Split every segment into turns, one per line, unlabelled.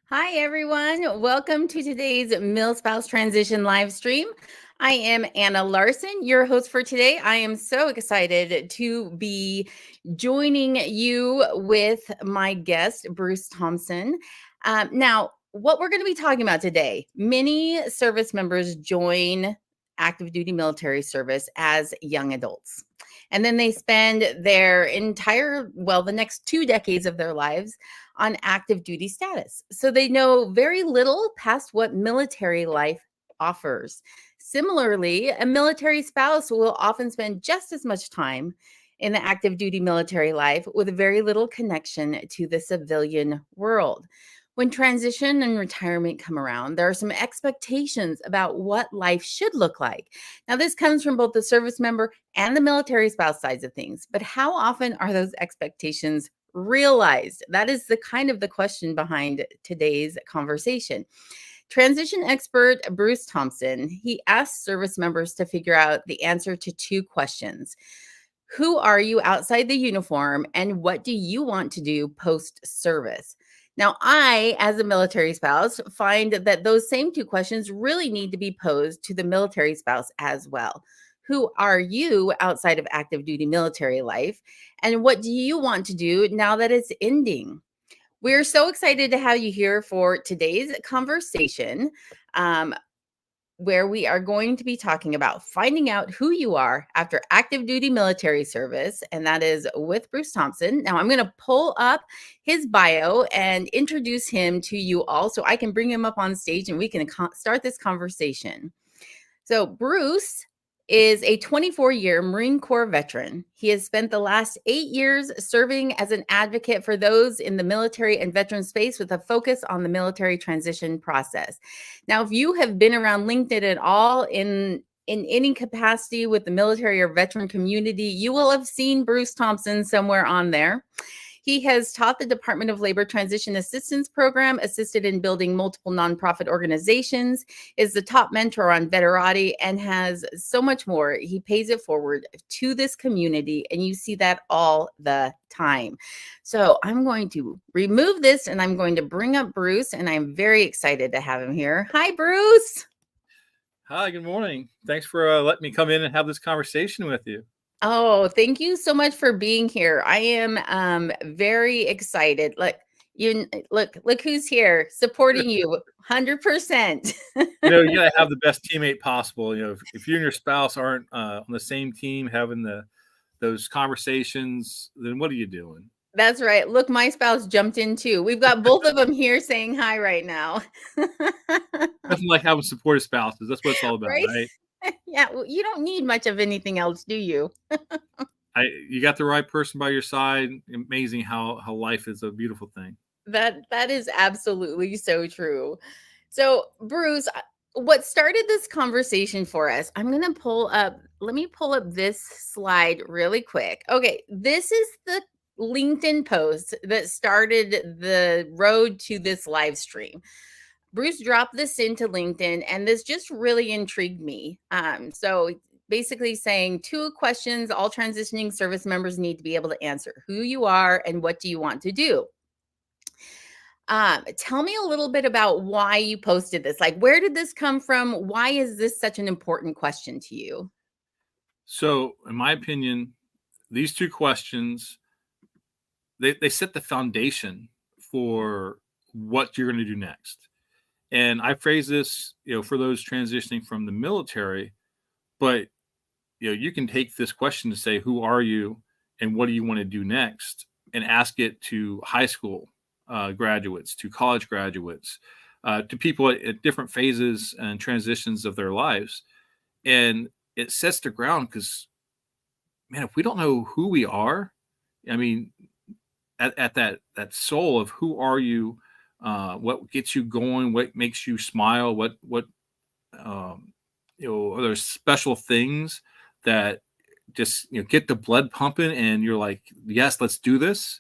Hi, everyone. Welcome to today's MilSpouse Transition live stream. I am Anna Larson, your host for today. I am so excited to be joining you with my guest, Bruce Thompson. Now, what we're going to be talking about today, many service members join active duty military service as young adults. And then they spend the next 2 decades of their lives on active duty status. So they know very little past what military life offers. Similarly, a military spouse will often spend just as much time in the active duty military life with very little connection to the civilian world. When transition and retirement come around, there are some expectations about what life should look like. Now, this comes from both the service member and the military spouse sides of things, but how often are those expectations realized? That is the question behind today's conversation. Transition expert Bruce Thompson, he asked service members to figure out the answer to 2 questions. Who are you outside the uniform, and what do you want to do post-service? Now, I, as a military spouse, find that those same 2 questions really need to be posed to the military spouse as well. Who are you outside of active duty military life? And what do you want to do now that it's ending? We're so excited to have you here for today's conversation. Where we are going to be talking about finding out who you are after active duty military service, and that is with Bruce Thompson. Now, I'm going to pull up his bio and introduce him to you all so I can bring him up on stage and we can start this conversation. So, Bruce is a 24-year Marine Corps veteran. He has spent the last 8 years serving as an advocate for those in the military and veteran space with a focus on the military transition process. Now, if you have been around LinkedIn at all in any capacity with the military or veteran community, you will have seen Bruce Thompson somewhere on there. He has taught the Department of Labor Transition Assistance Program, assisted in building multiple nonprofit organizations, is the top mentor on Veterati, and has so much more. He pays it forward to this community, and you see that all the time. So I'm going to remove this, and I'm going to bring up Bruce, and I'm very excited to have him here. Hi, Bruce.
Hi, good morning. Thanks for letting me come in and have this conversation with you.
Oh, thank you so much for being here. I am very excited. Look who's here supporting you 100%.
You gotta have the best teammate possible. If you and your spouse aren't on the same team having those conversations, then what are you doing?
That's right. Look, my spouse jumped in too. We've got both of them here saying hi right now.
Nothing like having supportive spouses. That's what it's all about,
Right?
right?
Yeah, well, you don't need much of anything else, do you?
You got the right person by your side. Amazing how life is a beautiful thing.
That is absolutely so true. So, Bruce, what started this conversation for us, let me pull up this slide really quick. Okay, this is the LinkedIn post that started the road to this live stream. Bruce dropped this into LinkedIn, and this just really intrigued me. So basically saying 2 questions all transitioning service members need to be able to answer: who you are and what do you want to do? Tell me a little bit about why you posted this. Like, where did this come from? Why is this such an important question to you?
So, in my opinion, these 2 questions they set the foundation for what you're going to do next. And I phrase this, for those transitioning from the military, but you can take this question to say, who are you and what do you want to do next? And ask it to high school graduates, to college graduates, to people at different phases and transitions of their lives. And it sets the ground because, man, if we don't know who we are, I mean, at that soul of who are you, what gets you going, what makes you smile, what are there special things that just get the blood pumping and you're like, yes, let's do this.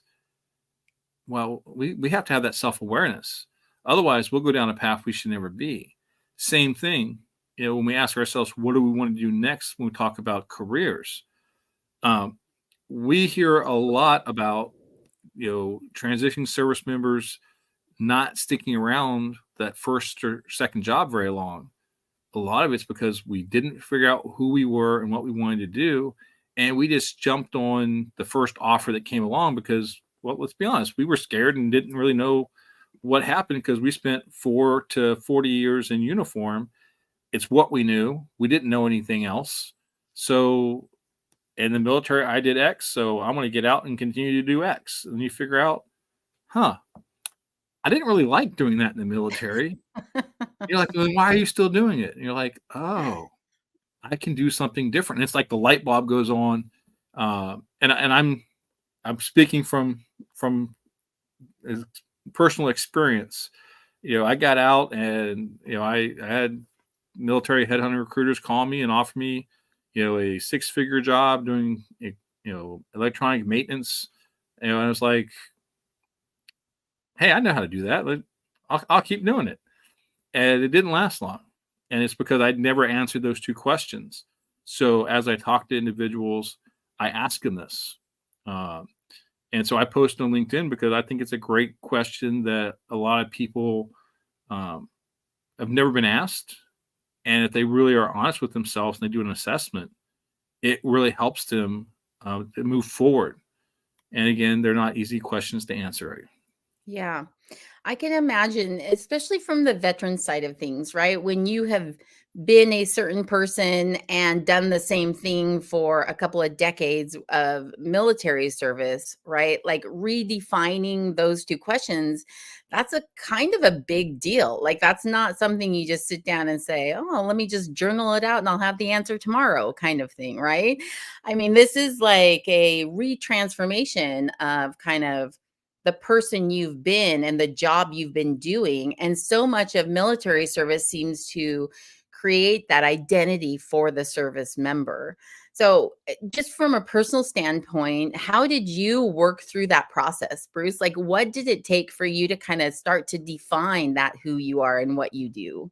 Well, we have to have that self-awareness. Otherwise we'll go down a path we should never be. Same thing, when we ask ourselves, what do we want to do next? When we talk about careers, we hear a lot about transitioning service members not sticking around that first or second job very long, a lot of it's because we didn't figure out who we were and what we wanted to do. And we just jumped on the first offer that came along because, well, let's be honest, we were scared and didn't really know what happened because we spent 4 to 40 years in uniform. It's what we knew. We didn't know anything else. So in the military, I did X. So I'm going to get out and continue to do X. And you figure out, huh, I didn't really like doing that in the military. You're like, well, why are you still doing it? And you're like, oh, I can do something different. And it's like the light bulb goes on. And I'm speaking from personal experience. I got out and I had military headhunter recruiters call me and offer me a 6-figure job doing electronic maintenance. And I was like, hey, I know how to do that. I'll keep doing it. And it didn't last long. And it's because I'd never answered those 2 questions. So as I talk to individuals, I ask them this. And so I post on LinkedIn because I think it's a great question that a lot of people have never been asked. And if they really are honest with themselves and they do an assessment, it really helps them to move forward. And again, they're not easy questions to answer.
Yeah. I can imagine, especially from the veteran side of things, right? When you have been a certain person and done the same thing for a couple of decades of military service, right? Like redefining those 2 questions, that's a kind of a big deal. Like that's not something you just sit down and say, "Oh, let me just journal it out and I'll have the answer tomorrow," kind of thing, right? I mean, this is like a retransformation of kind of the person you've been and the job you've been doing. And so much of military service seems to create that identity for the service member. So, just from a personal standpoint, how did you work through that process, Bruce? Like, what did it take for you to kind of start to define that who you are and what you do?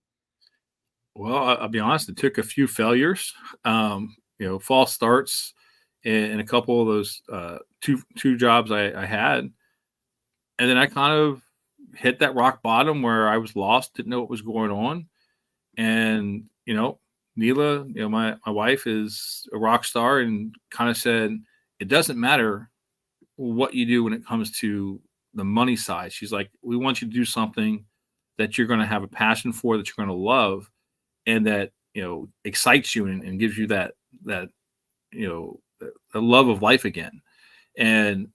Well, I'll be honest, it took a few failures, false starts in a couple of those two jobs I had. And then I kind of hit that rock bottom where I was lost, didn't know what was going on. And, Neela, my wife is a rock star and kind of said, it doesn't matter what you do when it comes to the money side. She's like, we want you to do something that you're going to have a passion for, that you're going to love, and that, excites you and gives you that, the love of life again. And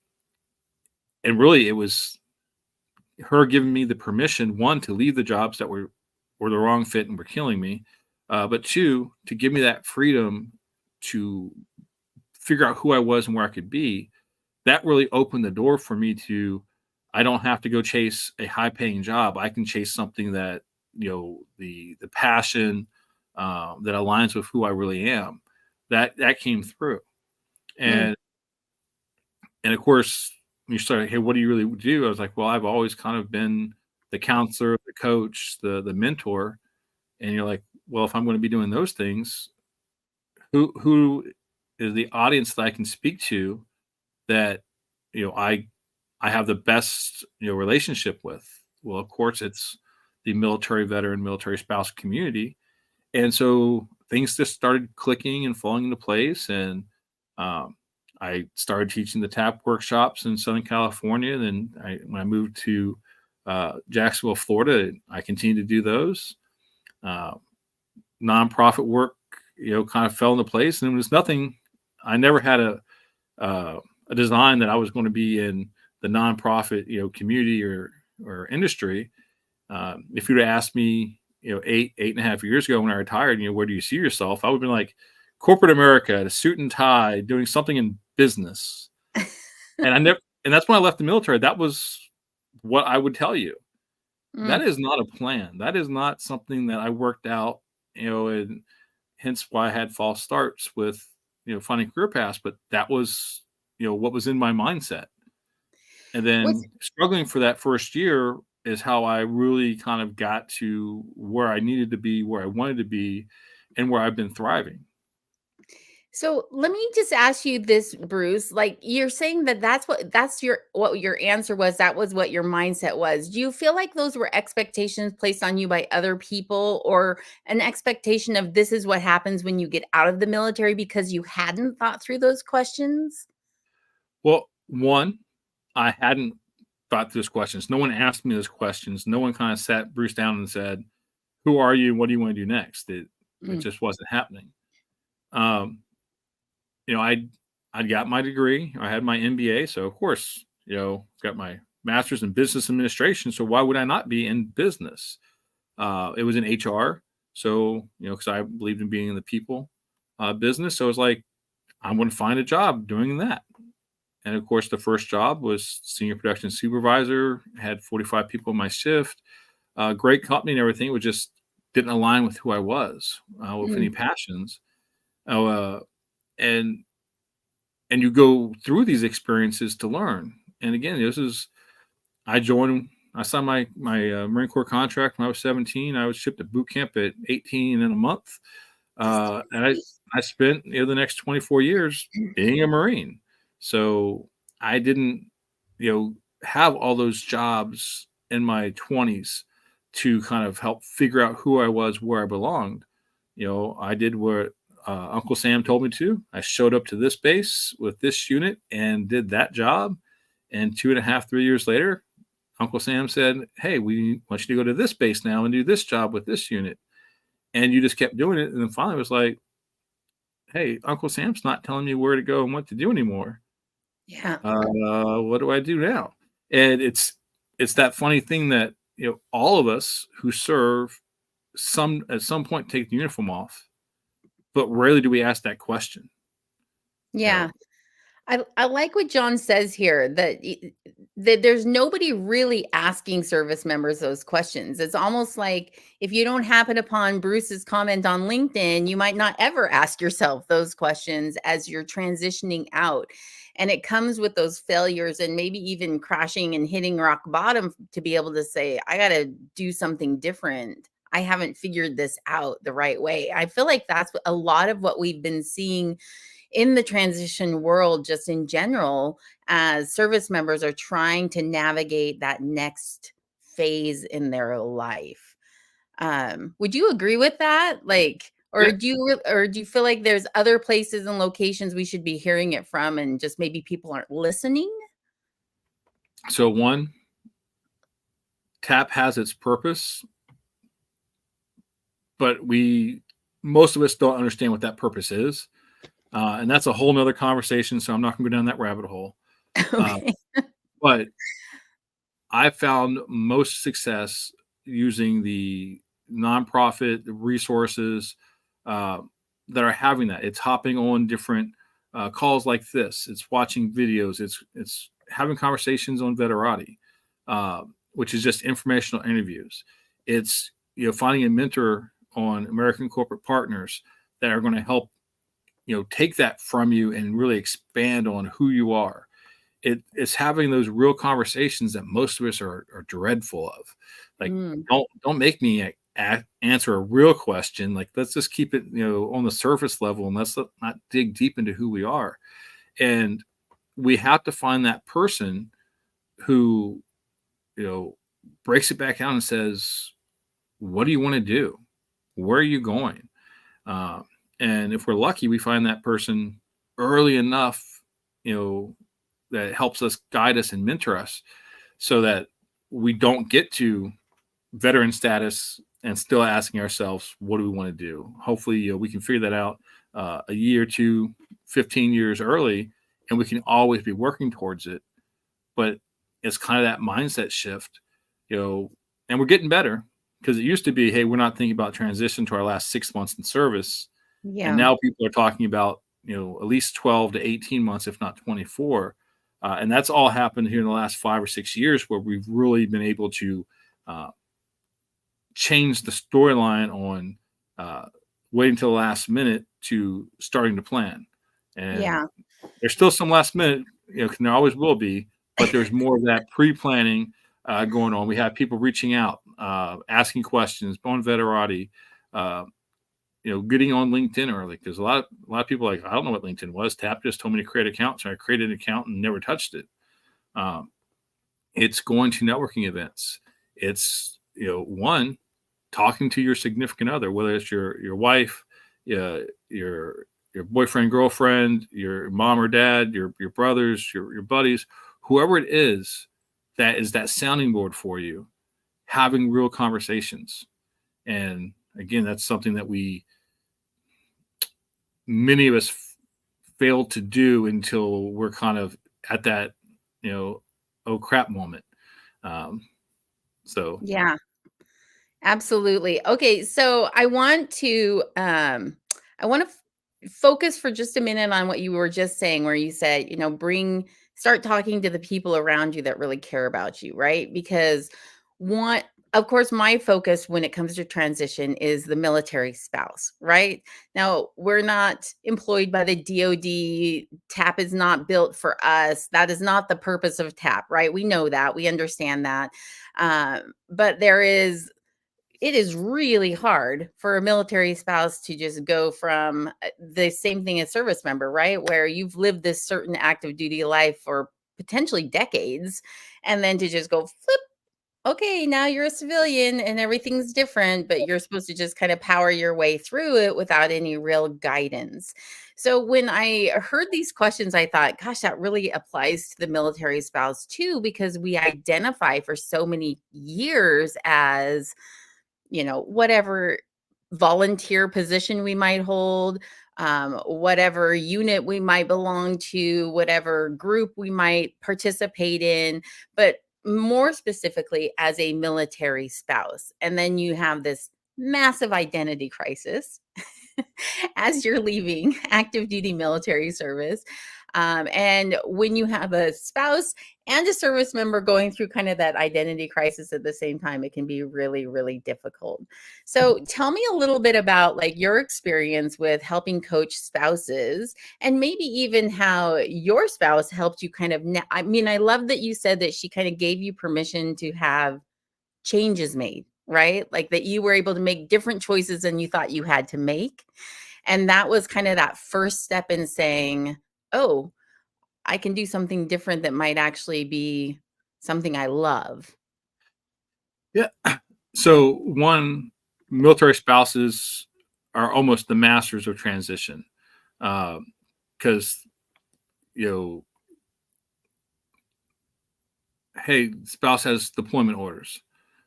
really it was her giving me the permission, 1, to leave the jobs that were the wrong fit and were killing me. But 2, to give me that freedom to figure out who I was and where I could be. That really opened the door for me to, I don't have to go chase a high paying job. I can chase something that, the passion that aligns with who I really am. That came through.
Mm.
And of course, when you started, hey, what do you really do? I was like, well, I've always kind of been the counselor, the coach, the mentor. And you're like, well, if I'm going to be doing those things, who is the audience that I can speak to that, I have the best, relationship with? Well, of course, it's the military veteran, military spouse community. And so things just started clicking and falling into place. And I started teaching the TAP workshops in Southern California. Then when I moved to Jacksonville, Florida, I continued to do those. Nonprofit work, kind of fell into place. And it was nothing, I never had a design that I was going to be in the nonprofit, community or industry. If you'd have asked me, 8.5 years ago when I retired, where do you see yourself? I would have been like, corporate America, a suit and tie, doing something in business. And that's when I left the military. That was what I would tell you. That
Mm.
is not a plan. That is not something that I worked out, and hence why I had false starts with, finding career paths. But that was, what was in my mindset. And
What's
then struggling for that first year is how I really kind of got to where I needed to be, where I wanted to be, and where I've been thriving.
So let me just ask you this, Bruce. Like you're saying that what your answer was. That was what your mindset was. Do you feel like those were expectations placed on you by other people, or an expectation of this is what happens when you get out of the military because you hadn't thought through those questions?
Well, one, I hadn't thought through those questions. No one asked me those questions. No one kind of sat Bruce down and said, "Who are you? What do you want to do next?" It
Mm,
just wasn't happening. Um, I'd got my degree. I had my MBA, so of course, got my master's in business administration. So why would I not be in business? It was in HR, so because I believed in being in the people business. So it was like I'm going to find a job doing that. And of course, the first job was senior production supervisor. Had 45 people in my shift. Great company and everything. It just didn't align with who I was, with any
mm,
passions. Uh, and and you go through these experiences to learn. And again, I signed my Marine Corps contract when I was 17. I was shipped to boot camp at 18 in a month. And I spent the next 24 years being a Marine. So I didn't, have all those jobs in my 20s to kind of help figure out who I was, where I belonged. I did what Uncle Sam told me to. I showed up to this base with this unit and did that job. And 2.5, 3 years later, Uncle Sam said, "Hey, we want you to go to this base now and do this job with this unit." And you just kept doing it. And then finally it was like, "Hey, Uncle Sam's not telling me where to go and what to do anymore.
yeah.
What do I do now?" And it's that funny thing that all of us who serve at some point take the uniform off, but rarely do we ask that question. You
Yeah.
know,
I like what John says here that there's nobody really asking service members those questions. It's almost like if you don't happen upon Bruce's comment on LinkedIn, you might not ever ask yourself those questions as you're transitioning out. And it comes with those failures and maybe even crashing and hitting rock bottom to be able to say, I got to do something different. I haven't figured this out the right way. I feel like that's a lot of what we've been seeing in the transition world, just in general, as service members are trying to navigate that next phase in their life. Would you agree with that? Like,
yeah.
or do you feel like there's other places and locations we should be hearing it from, and just maybe people aren't listening?
So one, TAP has its purpose, but most of us don't understand what that purpose is. And that's a whole nother conversation. So I'm not going to go down that rabbit hole. Uh,
Okay.
but I found most success using the nonprofit resources uh, that are having that. It's hopping on different calls like this. It's watching videos. It's having conversations on Veterati, which is just informational interviews. It's finding a mentor on American Corporate Partners that are going to help take that from you and really expand on who you are. It's having those real conversations that most of us are dreadful of. Like,
Mm,
don't make me answer a real question. Like, let's just keep it on the surface level, and let's not dig deep into who we are. And we have to find that person who breaks it back down and says, "What do you want to do? Where are you going?" Uh, and if we're lucky, we find that person early enough, you know, that helps us guide us and mentor us so that we don't get to veteran status and still asking ourselves, what do we want to do? Hopefully, we can figure that out a year, two, 15 years early, and we can always be working towards it. But it's kind of that mindset shift, and we're getting better because it used to be, hey, we're not thinking about transition to our last 6 months in service. And
yeah.
now people are talking about, at least 12 to 18 months, if not 24. And that's all happened here in the last 5 or 6 years where we've really been able to uh, change the storyline on waiting till the last minute to starting to plan. And
Yeah.
there's still some last minute, and there always will be, but there's more of that pre-planning going on. We have people reaching out, asking questions on Veterati, uh, getting on LinkedIn early, because a lot of people are like, I don't know what LinkedIn was. Tap just told me to create an account, so I created an account and never touched it. It's going to networking events. It's one, talking to your significant other, whether it's your wife, your boyfriend, girlfriend, your mom or dad, your brothers, your buddies, whoever it is that sounding board for you, having real conversations. And again, that's something that many of us fail to do until we're kind of at that, oh crap moment. So
Yeah, absolutely. Okay, so I want to focus for just a minute on what you were just saying, where you said, start talking to the people around you that really care about you, right? Because one, of course, my focus when it comes to transition is the military spouse, right? Now, we're not employed by the DoD. TAP is not built for us. That is not the purpose of TAP, right? We know that. We understand that. But it is really hard for a military spouse to just go from the same thing as service member, right? Where you've lived this certain active duty life for potentially decades, and then to just go flip, okay, now you're a civilian and everything's different, but you're supposed to just kind of power your way through it without any real guidance. So when I heard these questions, I thought, gosh, that really applies to the military spouse too, because we identify for so many years as whatever volunteer position we might hold, whatever unit we might belong to, whatever group we might participate in, but more specifically as a military spouse. And then you have this massive identity crisis as you're leaving active duty military service. And when you have a spouse and a service member going through kind of that identity crisis at the same time, it can be really, really difficult. So tell me a little bit about like your experience with helping coach spouses, and maybe even how your spouse helped you kind of, I love that you said that she kind of gave you permission to have changes made, right? Like that you were able to make different choices than you thought you had to make. And that was kind of that first step in saying, oh, I can do something different that might actually be something I love.
yeah. So one, military spouses are almost the masters of transition, because hey, spouse has deployment orders,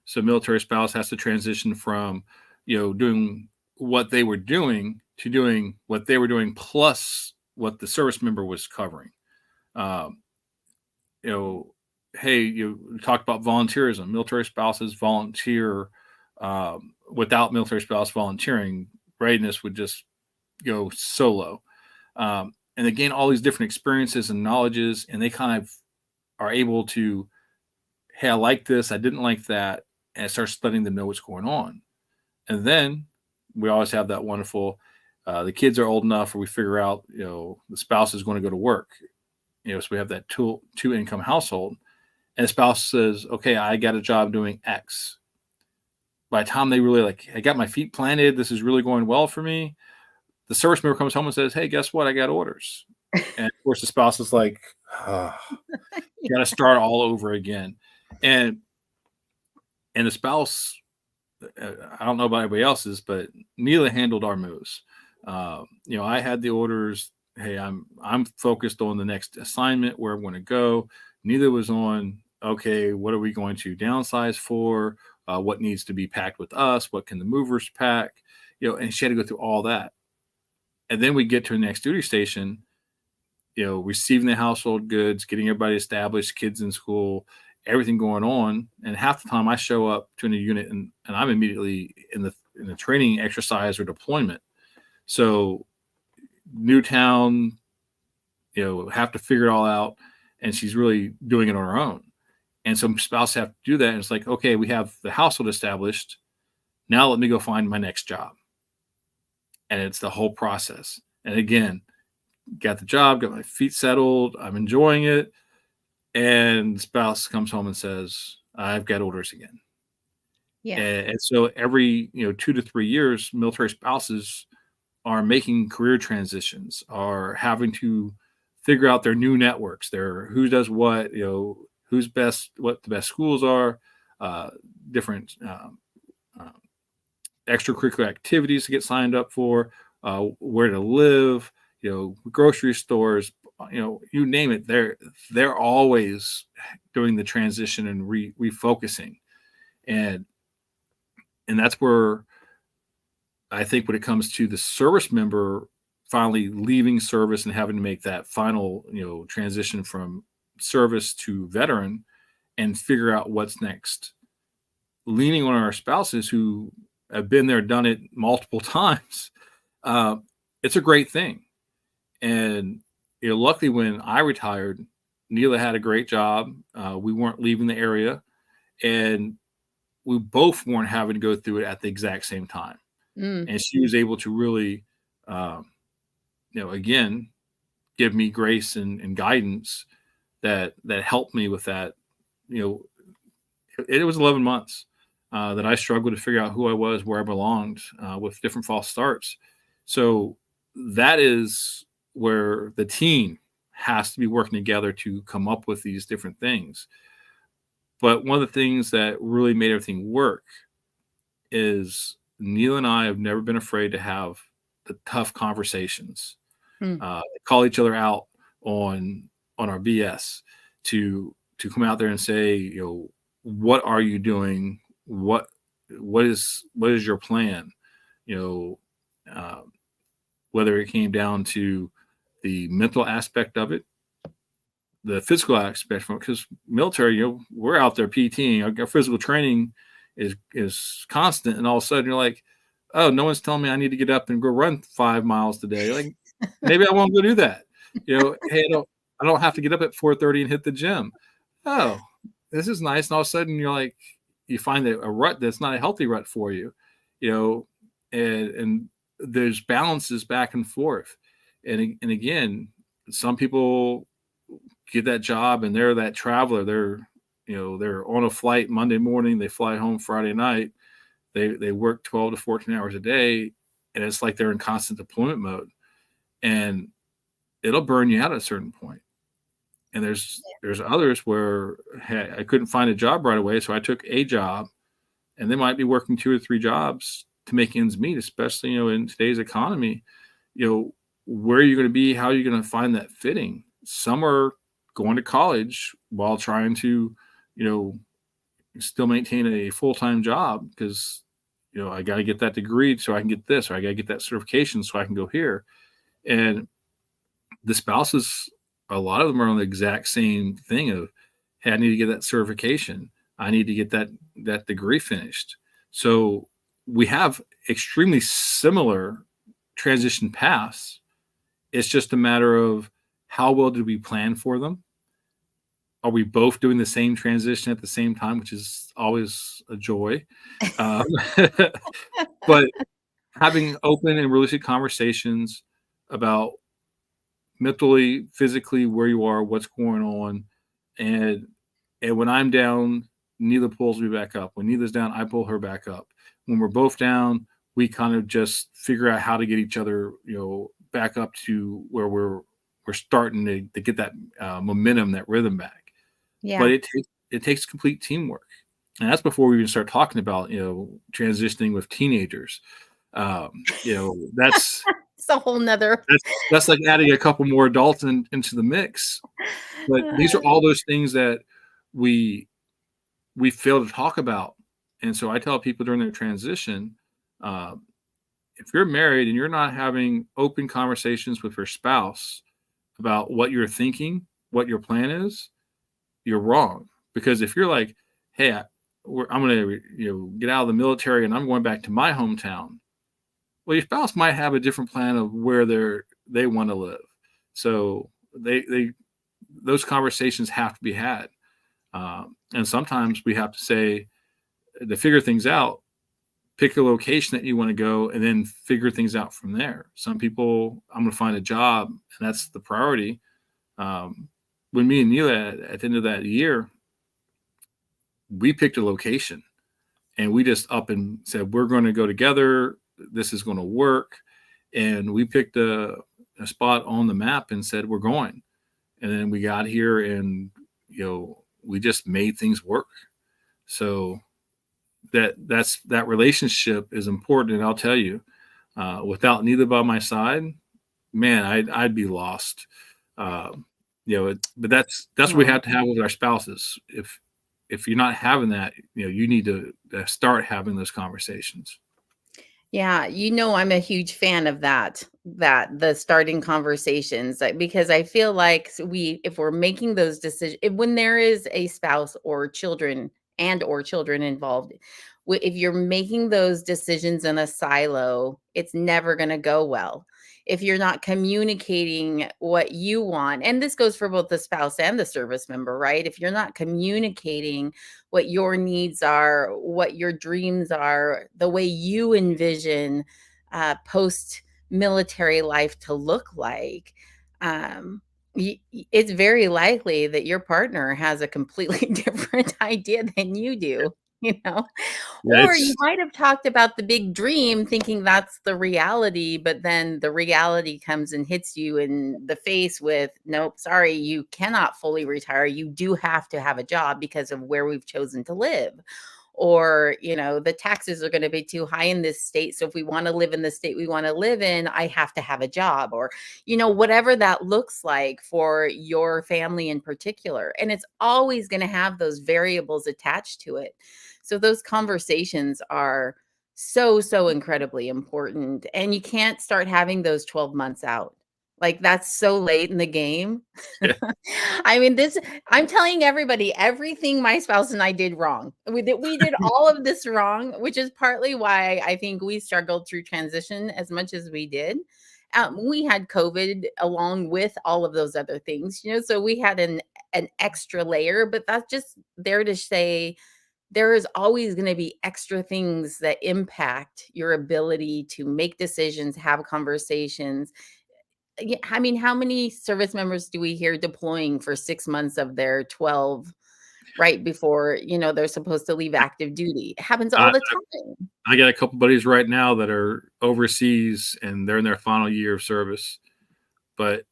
so military spouse has to transition from doing what they were doing to doing what they were doing plus what the service member was covering. Um, hey, you talked about volunteerism. Military spouses volunteer. Without military spouse volunteering, readiness would just go solo. And they gain all these different experiences and knowledges, and they kind of are able to, hey, I like this, I didn't like that, and it starts letting them know what's going on. And then we always have that wonderful, the kids are old enough where we figure out, the spouse is going to go to work. So we have that two income household, and the spouse says, okay, I got a job doing X. By the time they really like, I got my feet planted, this is really going well for me, the service member comes home and says, hey, guess what? I got orders. And of course the spouse is like, oh, got to start all over again. And the spouse, I don't know about everybody else's, but Neela handled our moves. I had the orders. Hey, I'm focused on the next assignment, where I'm going to go. Neela was on, okay, what are we going to downsize for? What needs to be packed with us? What can the movers pack? And she had to go through all that. And then we get to the next duty station, receiving the household goods, getting everybody established, kids in school, everything going on. And half the time I show up to a new unit and I'm immediately in the training exercise or deployment. So new town, have to figure it all out. And she's really doing it on her own. And some spouses have to do that. And it's like, okay, we have the household established. Now let me go find my next job. And it's the whole process. And again, got the job, got my feet settled, I'm enjoying it. And the spouse comes home and says, I've got orders again.
Yeah.
And so every 2 to 3 years, military spouses are making career transitions, are having to figure out their new networks, their who does what, who's best, what the best schools are, uh, different uh, extracurricular activities to get signed up for, where to live, grocery stores, you name it. They're always doing the transition and refocusing, and that's where I think when it comes to the service member finally leaving service and having to make that final, transition from service to veteran and figure out what's next, leaning on our spouses who have been there, done it multiple times, uh, it's a great thing. And luckily, when I retired, Neela had a great job. We weren't leaving the area, and we both weren't having to go through it at the exact same time.
Mm.
And she was able to really, um, again, give me grace and guidance that helped me with that. You know, it was 11 months that I struggled to figure out who I was, where I belonged, with different false starts. So that is where the team has to be working together to come up with these different things. But one of the things that really made everything work is Neil and I have never been afraid to have the tough conversations,
Mm.
call each other out on our BS, to come out there and say, what are you doing? What is your plan? You know, uh, whether it came down to the mental aspect of it, the physical aspect from it, because military, we're out there PTing, our physical training is constant, and all of a sudden you're like, oh, no one's telling me I need to get up and go run 5 miles today. Like, maybe I won't go do that. Hey, I don't have to get up at 4:30 and hit the gym. Oh, this is nice. And all of a sudden you're like, you find that a rut that's not a healthy rut for you, you know, and there's balances back and forth. And again, some people get that job and they're that traveler. They're on a flight Monday morning, they fly home Friday night. They work 12 to 14 hours a day, and it's like they're in constant deployment mode. And it'll burn you out at a certain point. And there's others where, hey, I couldn't find a job right away, so I took a job, and they might be working 2 or 3 jobs to make ends meet, especially in today's economy. Where are you going to be? How are you going to find that fitting? Some are going to college while trying to, you know, still maintain a full time job because, I got to get that degree so I can get this, or I got to get that certification so I can go here. And the spouses, a lot of them are on the exact same thing of, hey, I need to get that certification. I need to get that degree finished. So we have extremely similar transition paths. It's just a matter of how well did we plan for them? Are we both doing the same transition at the same time, which is always a joy. Um, but having open and realistic conversations about mentally, physically, where you are, what's going on, and when I'm down, Neela pulls me back up. When Neela's down, I pull her back up. When we're both down, we kind of just figure out how to get each other, back up to where we're starting to get that momentum, that rhythm back.
Yeah.
But it takes complete teamwork, and that's before we even start talking about transitioning with teenagers. That's
It's a whole nother.
that's like adding a couple more adults into the mix. But these are all those things that we fail to talk about. And so I tell people during their transition, uh, if you're married and you're not having open conversations with your spouse about what you're thinking, what your plan is, you're wrong. Because if you're like, hey, I'm going to get out of the military and I'm going back to my hometown, well, your spouse might have a different plan of where they want to live. So those conversations have to be had. And sometimes we have to say, to figure things out, pick a location that you want to go and then figure things out from there. Some people, I'm going to find a job, and that's the priority. When me and Neela at the end of that year, we picked a location, and we just up and said, we're going to go together. This is going to work. And we picked a spot on the map and said, we're going. And then we got here, and, we just made things work. So that relationship is important. And I'll tell you, without neither by my side, man, I'd be lost. But that's what we have to have with our spouses. If you're not having that, you need to start having those conversations.
Yeah, I'm a huge fan of that the starting conversations, because I feel like if we're making those decisions, when there is a spouse or children involved, if you're making those decisions in a silo, it's never going to go well. If you're not communicating what you want, and this goes for both the spouse and the service member, right? If you're not communicating what your needs are, what your dreams are, the way you envision post military life to look like, it's very likely that your partner has a completely different idea than you do, you know?
Yeah,
Or you might have talked about the big dream thinking that's the reality, but then the reality comes and hits you in the face with, nope, sorry, you cannot fully retire. You do have to have a job because of where we've chosen to live. Or, the taxes are going to be too high in this state. So if we want to live in the state we want to live in, I have to have a job, or, whatever that looks like for your family in particular. And it's always going to have those variables attached to it. So those conversations are so incredibly important. And you can't start having those 12 months out. Like, that's so late in the game.
yeah,
I mean, I'm telling everybody everything my spouse and I did wrong. We did all of this wrong, which is partly why I think we struggled through transition as much as we did. We had COVID along with all of those other things, so we had an extra layer, but that's just there to say there is always going to be extra things that impact your ability to make decisions, have conversations. Yeah, I mean, how many service members do we hear deploying for 6 months of their 12 right before, they're supposed to leave active duty? It happens all
I,
the time.
I got a couple buddies right now that are overseas, and they're in their final year of service. But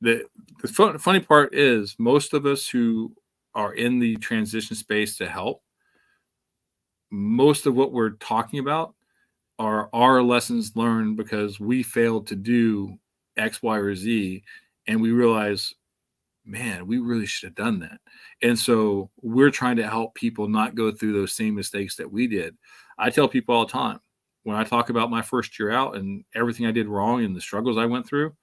the funny part is, most of us who are in the transition space to help, most of what we're talking about are our lessons learned because we failed to do X, Y, or Z, and we realize, man, we really should have done that. And so we're trying to help people not go through those same mistakes that we did. I tell people all the time, when I talk about my first year out and everything I did wrong and the struggles I went through,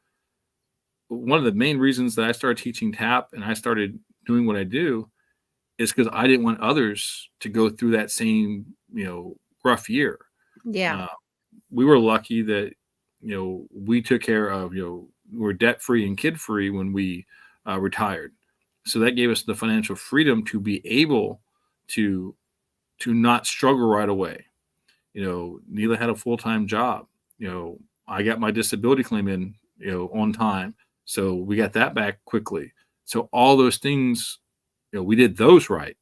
one of the main reasons that I started teaching TAP and I started doing what I do is because I didn't want others to go through that same, rough year.
Yeah.
Uh, we were lucky that, we took care of, we're debt free and kid free when we retired. So that gave us the financial freedom to be able to not struggle right away. Neela had a full-time job. I got my disability claim in, on time. So we got that back quickly. So all those things, we did those right,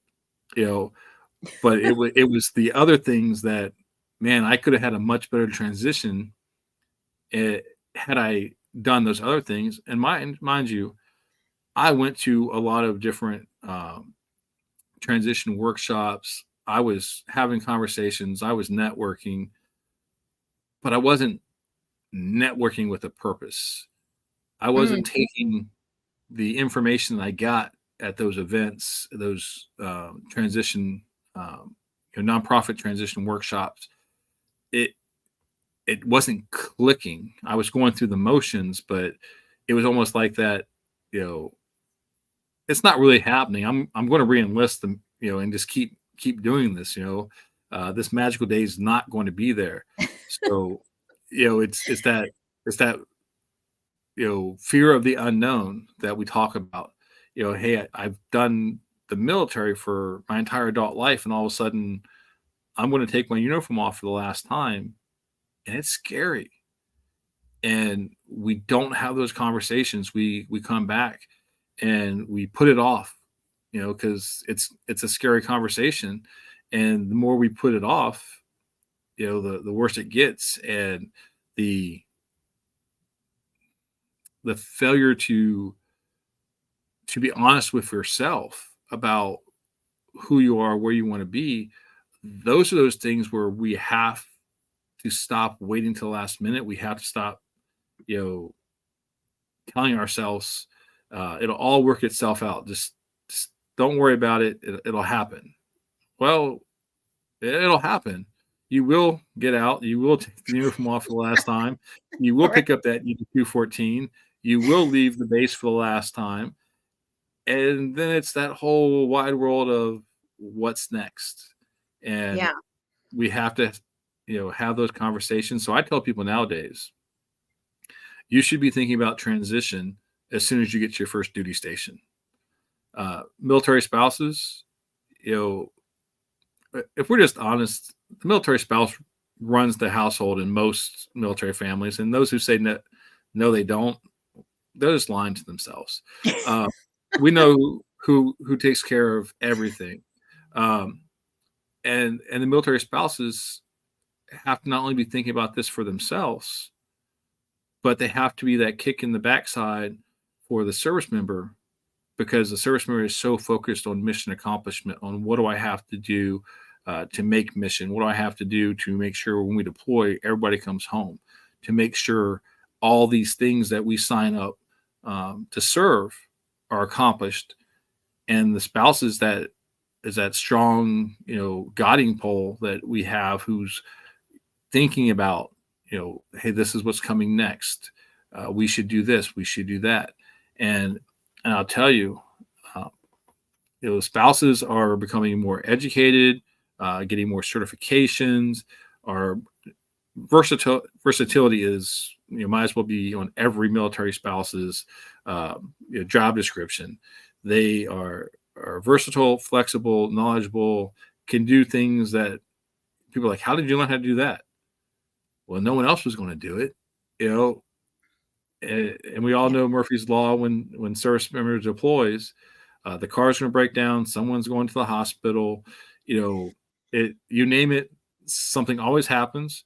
but it was the other things that, man, I could have had a much better transition had I done those other things. And mind you, I went to a lot of different transition workshops. I was having conversations. I was networking, but I wasn't networking with a purpose. I wasn't taking the information that I got at those events, those transition, nonprofit transition workshops. It wasn't clicking. I was going through the motions, but it was almost like that, it's not really happening. I'm going to re-enlist them, and just keep doing this. This magical day is not going to be there. So, it's that fear of the unknown that we talk about. Hey, I've done the military for my entire adult life, and all of a sudden, I'm going to take my uniform off for the last time, and it's scary. And we don't have those conversations. We come back and we put it off, because it's a scary conversation. And the more we put it off, the worse it gets. And the failure to be honest with yourself about who you are, where you want to be, those are those things where we have to stop waiting till the last minute. We have to stop, telling ourselves it'll all work itself out. Just don't worry about it. It'll happen. Well, it'll happen. You will get out. You will take the uniform off for the last time. You will
Right.
pick up that ED214. You will leave the base for the last time. And then it's that whole wide world of what's next. And
Yeah.
we have to, have those conversations. So I tell people nowadays, you should be thinking about transition as soon as you get to your first duty station. Military spouses, if we're just honest, the military spouse runs the household in most military families, and those who say no, they don't, they're just lying to themselves. We know who takes care of everything, and the military spouses have to not only be thinking about this for themselves, but they have to be that kick in the backside for the service member, because the service member is so focused on mission accomplishment, on what do I have to do to make mission, what do I have to do to make sure when we deploy, everybody comes home, to make sure all these things that we sign up to serve are accomplished. And the spouses that is that strong, guiding pole that we have, who's thinking about, hey, this is what's coming next. We should do this. We should do that. And I'll tell you, spouses are becoming more educated, getting more certifications. Our versatility is, might as well be on every military spouse's job description. They are versatile, flexible, knowledgeable, can do things that people are like, how did you learn how to do that? Well, no one else was going to do it, and we all know Murphy's Law. When service member deploys, the car's going to break down. Someone's going to the hospital. You name it, something always happens,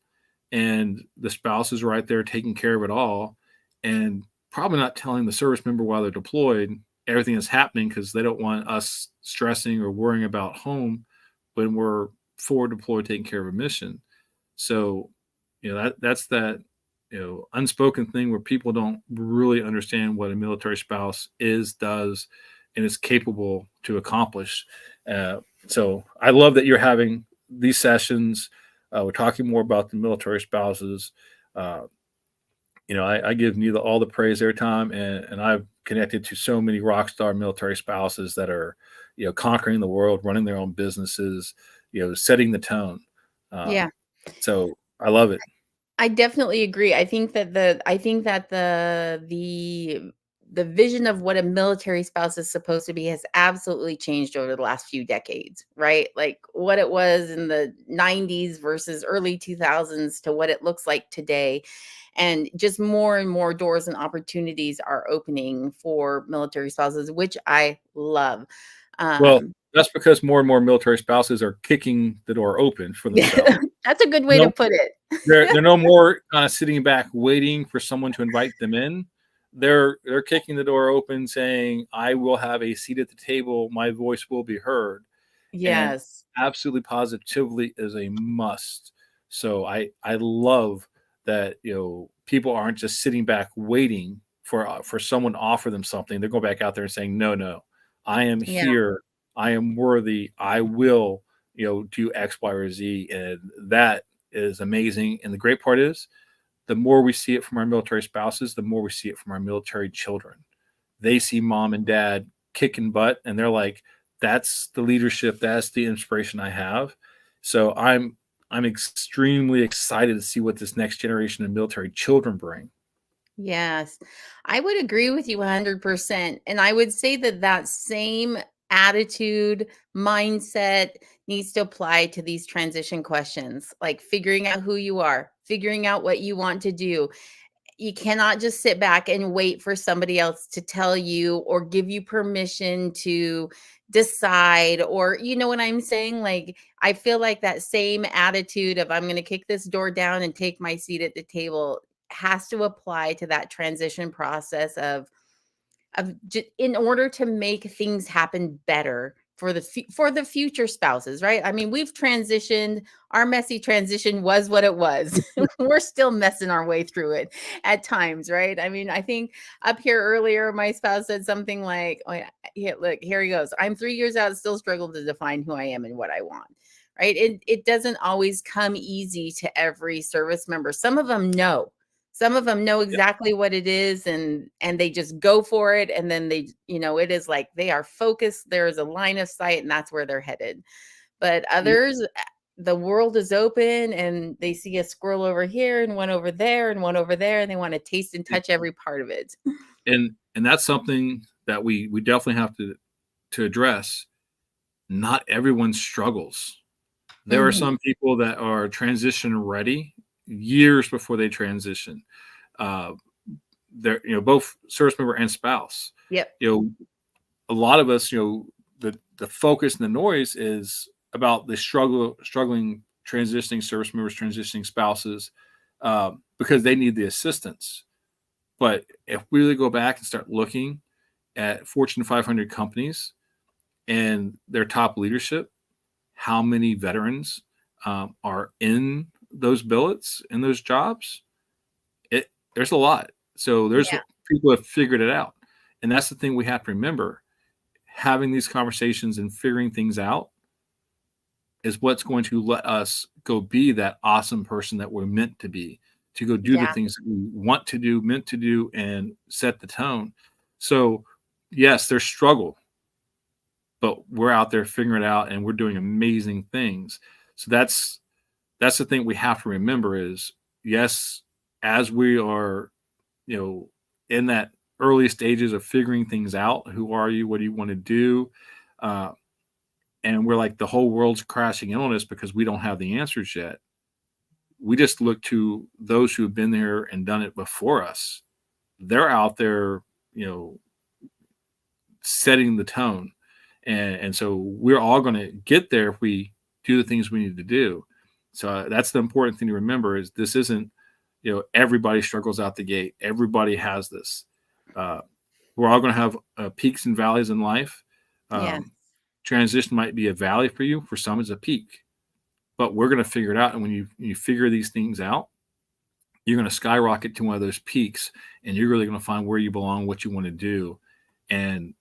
and the spouse is right there taking care of it all, and probably not telling the service member while they're deployed everything that's happening, because they don't want us stressing or worrying about home when we're forward deployed taking care of a mission. So, that's that unspoken thing where people don't really understand what a military spouse does, and is capable to accomplish. So I love that you're having these sessions. We're talking more about the military spouses. I give you all the praise every time, and I've connected to so many rock star military spouses that are, conquering the world, running their own businesses, setting the tone.
Yeah.
So I love it.
I definitely agree. I think that the vision of what a military spouse is supposed to be has absolutely changed over the last few decades, right? Like what it was in the 90s versus early 2000s to what it looks like today. And just more and more doors and opportunities are opening for military spouses, which I love.
Well,
Um,
that's because more and more military spouses are kicking the door open for themselves.
that's a good way to
No,
put it.
they're no more kind of sitting back waiting for someone to invite them in. They're kicking the door open, saying, "I will have a seat at the table. My voice will be heard." And
Yes.
absolutely positively is a must. So I love that people aren't just sitting back waiting for someone to offer them something. They're going back out there and saying, no, I am
Yeah.
here. I am worthy. I will do X, Y, or Z. And that is amazing. And the great part is, the more we see it from our military spouses, the more we see it from our military children. They see mom and dad kicking butt, and they're like, that's the leadership, that's the inspiration I have. So I'm extremely excited to see what this next generation of military children bring.
Yes, I would agree with you 100%. And I would say that that same attitude, mindset needs to apply to these transition questions, like figuring out who you are, figuring out what you want to do. You cannot just sit back and wait for somebody else to tell you or give you permission to decide, or you know what I'm saying? Like, I feel like that same attitude of I'm going to kick this door down and take my seat at the table has to apply to that transition process in order to make things happen better for for the future spouses, right? I mean, we've transitioned. Our messy transition was what it was. We're still messing our way through it at times, right? I mean, I think up here earlier, my spouse said something like, "Oh yeah, look, here he goes. I'm 3 years out, still struggle to define who I am and what I want." Right? It doesn't always come easy to every service member. Some of them know. Some of them know
Yeah.
exactly what it is, and they just go for it, and then they, it is like they are focused, there is a line of sight, and that's where they're headed. But others, the world is open, and they see a squirrel over here and one over there and one over there, and they want to taste and touch every part of it.
And that's something that we definitely have to address. Not everyone struggles. There are
Mhm.
some people that are transition ready years before they transition. Uh, they're, both service member and spouse.
Yep.
A lot of us, the focus and the noise is about the struggling transitioning service members, transitioning spouses, because they need the assistance. But if we really go back and start looking at Fortune 500 companies and their top leadership, how many veterans are in those billets, in those jobs, there's a lot. So there's
Yeah.
people have figured it out. And that's the thing we have to remember. Having these conversations and figuring things out is what's going to let us go be that awesome person that we're meant to be, to go do the
Yeah.
things that we want to do, meant to do, and set the tone. So, yes, there's struggle, but we're out there figuring it out and we're doing amazing things. So that's the thing we have to remember is, yes, as we are, in that early stages of figuring things out, who are you? What do you want to do? Uh, and we're like, the whole world's crashing in on us because we don't have the answers yet. We just look to those who have been there and done it before us. They're out there, setting the tone. And so we're all going to get there if we do the things we need to do. So that's the important thing to remember is this isn't, everybody struggles out the gate. Everybody has this. We're all going to have peaks and valleys in life.
Yeah.
Transition might be a valley for you. For some, it's a peak. But we're going to figure it out. And when you figure these things out, you're going to skyrocket to one of those peaks, and you're really going to find where you belong, what you want to do. And,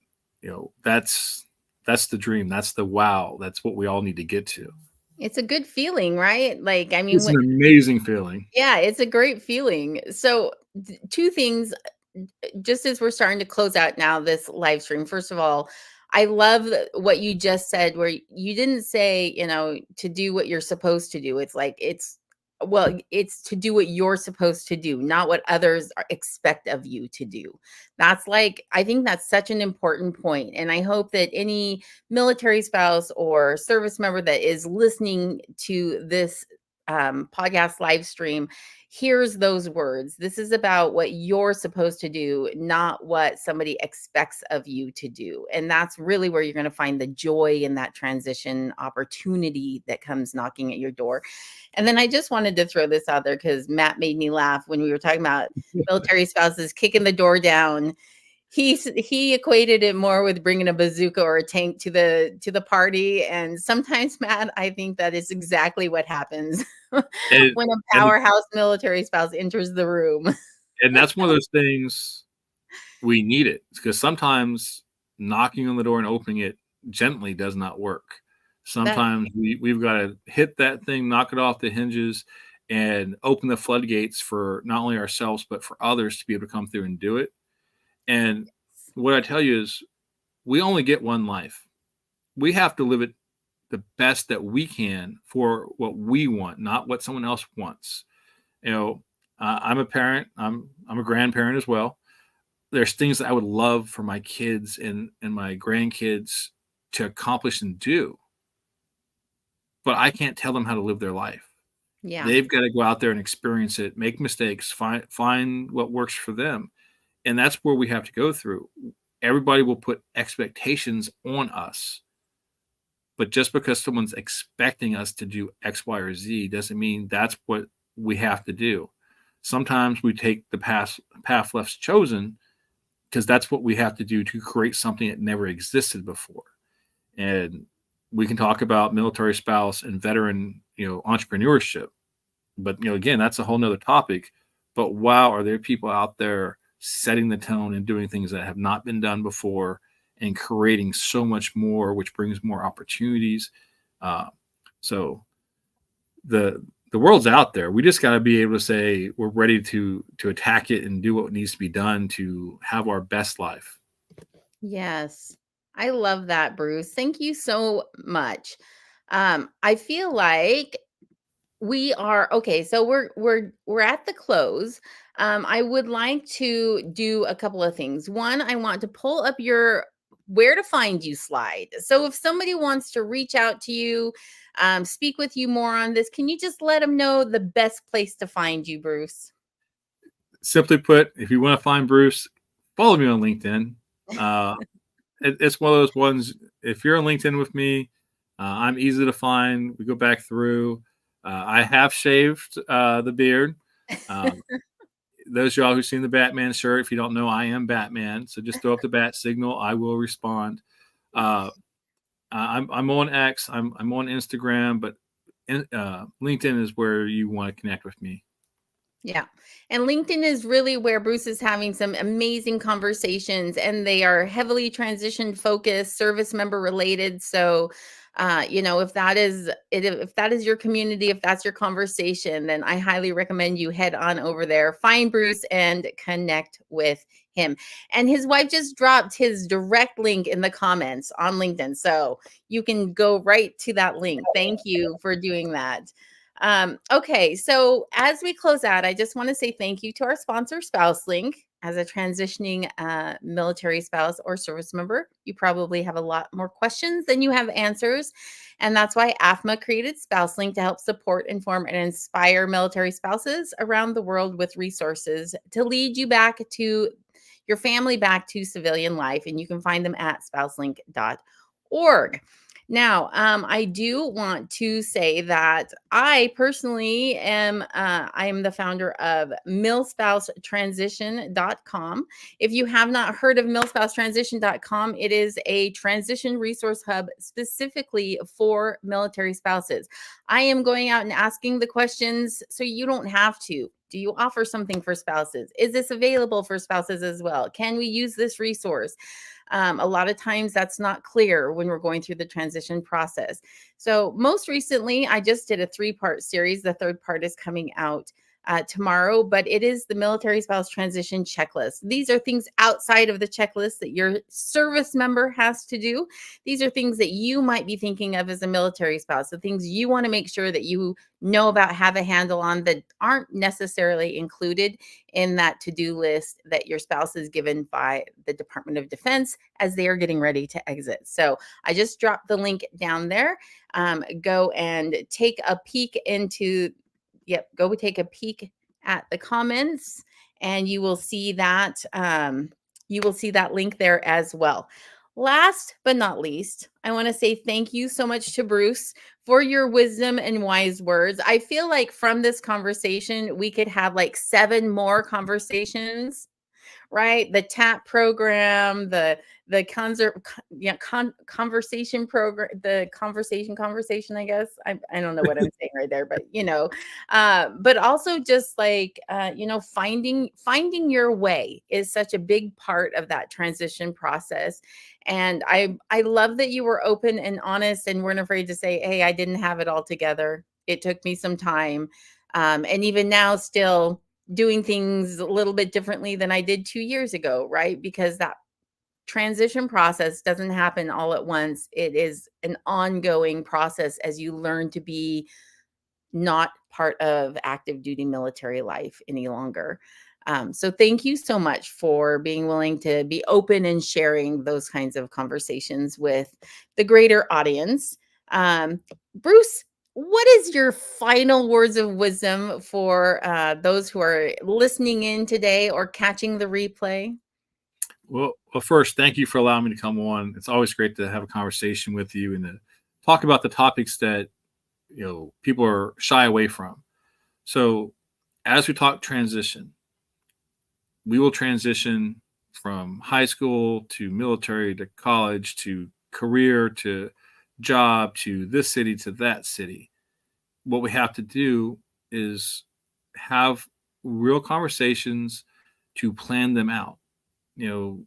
that's the dream. That's the wow. That's what we all need to get to.
It's a good feeling, right? Like, I mean,
It's an amazing feeling.
yeah, it's a great feeling. So, two things, just as we're starting to close out now this live stream. First of all, I love what you just said, where you didn't say, to do what you're supposed to do. It's like, it's to do what you're supposed to do, not what others expect of you to do. That's like, I think that's such an important point. And I hope that any military spouse or service member that is listening to this podcast live stream hears those words. This is about what you're supposed to do, not what somebody expects of you to do. And that's really where you're going to find the joy in that transition opportunity that comes knocking at your door. And then I just wanted to throw this out there because Matt made me laugh when we were talking about military spouses kicking the door down. He equated it more with bringing a bazooka or a tank to the party, and sometimes, Matt, I think that is exactly what happens
And,
when a
and,
powerhouse military spouse enters the room.
and that's one of those things we need it because sometimes knocking on the door and opening it gently does not work.
That
Sometimes we've got to hit that thing, knock it off the hinges, and open the floodgates for not only ourselves, but for others to be able to come through and do it. And what I tell you is we only get one life. We have to live it the best that we can for what we want, not what someone else wants. I'm a parent. I'm a grandparent as well. There's things that I would love for my kids and my grandkids to accomplish and do, but I can't tell them how to live their life.
yeah.
They've got to go out there and experience it, make mistakes, find what works for them, and that's where we have to go through. everybody will put expectations on us. But just because someone's expecting us to do X, Y, or Z doesn't mean that's what we have to do. Sometimes we take the path less chosen because that's what we have to do to create something that never existed before. And we can talk about military spouse and veteran, entrepreneurship. But again, that's a whole nother topic. But wow, are there people out there setting the tone and doing things that have not been done before and creating so much more, which brings more opportunities. So the world's out there. We just got to be able to say we're ready to attack it and do what needs to be done to have our best life.
Yes. I love that, Bruce. Thank you so much. I feel like we are okay. So we're at the close. I would like to do a couple of things. One, I want to pull up your where to find you slide. So if somebody wants to reach out to you, speak with you more on this, can you just let them know the best place to find you, Bruce?
Simply put, if you want to find Bruce, follow me on LinkedIn. It's one of those ones. If you're on LinkedIn with me, I'm easy to find. We go back through. I have shaved the beard. Those of y'all who've seen the Batman shirt, if you don't know, I am Batman. So just throw up the bat signal. I will respond. I'm on X. I'm on Instagram, but LinkedIn is where you want to connect with me.
Yeah. And LinkedIn is really where Bruce is having some amazing conversations, and they are heavily transition focused, service member related. So, if that is your community, if that's your conversation, then I highly recommend you head on over there, find Bruce and connect with him. And his wife just dropped his direct link in the comments on LinkedIn. So you can go right to that link. Thank you for doing that. Okay, so as we close out, I just want to say thank you to our sponsor, SpouseLink. As a transitioning military spouse or service member, you probably have a lot more questions than you have answers. And that's why AFMA created SpouseLink to help support, inform, and inspire military spouses around the world with resources to lead you back to your family, back to civilian life. And you can find them at spouselink.org. Now, I do want to say that I personally am I am the founder of millspousetransition.com. If you have not heard of millspousetransition.com, it is a transition resource hub specifically for military spouses. I am going out and asking the questions so you don't have to. Do you offer something for spouses? Is this available for spouses as well? Can we use this resource? A lot of times that's not clear when we're going through the transition process. So most recently, I just did a 3-part series. The 3rd part is coming out tomorrow, but it is the military spouse transition checklist. These are things outside of the checklist that your service member has to do. These are things that you might be thinking of as a military spouse, the things you want to make sure that you know about, have a handle on, that aren't necessarily included in that to-do list that your spouse is given by the Department of Defense as they are getting ready to exit. So I just dropped the link down there. Go and take a peek into go take a peek at the comments, and you will see that link there as well. Last but not least, I want to say thank you so much to Bruce for your wisdom and wise words. I feel like from this conversation, we could have like 7 more conversations, right? The TAP program, the conversation program, the conversation, I guess. I don't know what I'm saying right there, but but also just like finding your way is such a big part of that transition process. And I love that you were open and honest and weren't afraid to say, hey, I didn't have it all together. It took me some time. And even now still doing things a little bit differently than I did 2 years ago, right? Because that transition process doesn't happen all at once. It is an ongoing process as you learn to be not part of active duty military life any longer. So thank you so much for being willing to be open and sharing those kinds of conversations with the greater audience. Bruce, what is your final words of wisdom for those who are listening in today or catching the replay?
Well, first, thank you for allowing me to come on. It's always great to have a conversation with you and to talk about the topics that people are shy away from. So, as we talk transition, we will transition from high school to military to college to career to job to this city to that city. What we have to do is have real conversations to plan them out. You know,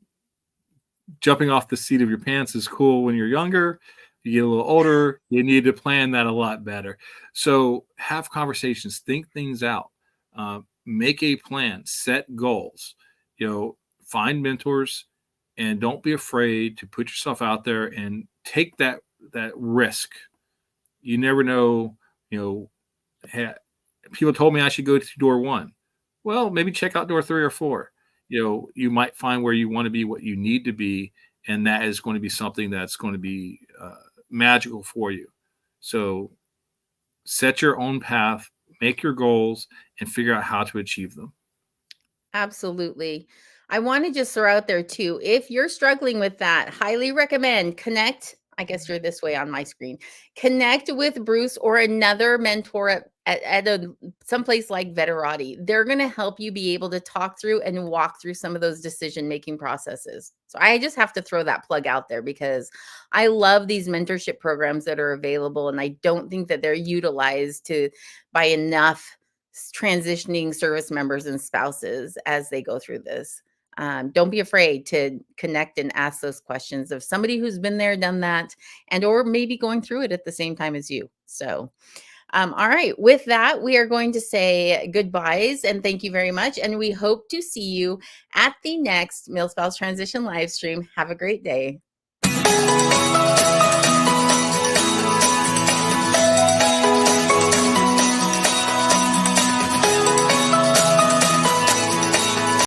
jumping off the seat of your pants is cool when you're younger. You get a little older, you need to plan that a lot better. So have conversations, think things out, make a plan, set goals. Find mentors, and don't be afraid to put yourself out there and take that risk. You never know. You know, people told me I should go to door one. Well, maybe check out door 3 or 4. You might find where you want to be, what you need to be, and that is going to be something that's going to be magical for you. So set your own path, make your goals, and figure out how to achieve them.
Absolutely. I want to just throw out there too, if you're struggling with that, highly recommend connect. I guess you're this way on my screen. Connect with Bruce or another mentor at someplace like Veterati. They're going to help you be able to talk through and walk through some of those decision-making processes. So I just have to throw that plug out there because I love these mentorship programs that are available, and I don't think that they're utilized by enough transitioning service members and spouses as they go through this. Don't be afraid to connect and ask those questions of somebody who's been there, done that, and or maybe going through it at the same time as you. So, all right. With that, we are going to say goodbyes and thank you very much. And we hope to see you at the next Mil Spouse Transition live stream. Have a great day.